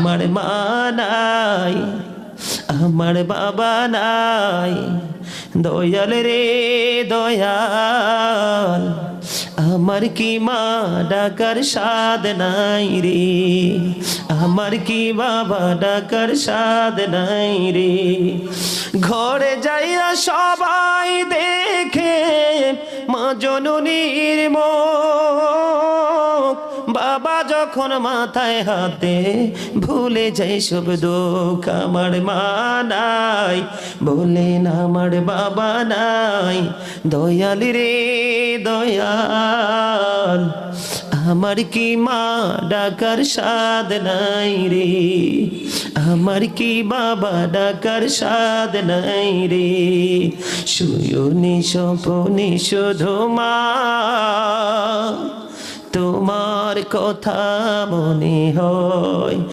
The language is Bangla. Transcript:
আমার মা নাই, আমার বাবা নাই, দয়াল রে দয়াল, আমার কি মা ডাকার স্বাদ নাই রে, আমার কি বাবা ডাকার স্বাদ নাই রে। ঘরে যাইয়া সবাই দেখে মা জননীর মুখ, বাবা যখন মাথায় হাতে ভুলে যাই সব দুঃখ। আমার মা নাই বলেন আমার বাবা নাই, দয়াল রে দয়াল, আমার কি মা ডাকার স্বাদ নাই রে, আমার কি বাবা ডাকার স্বাদ নাই রে। শুয়নি স্বপনে শুধু মা তোমার কথা মনে হয়।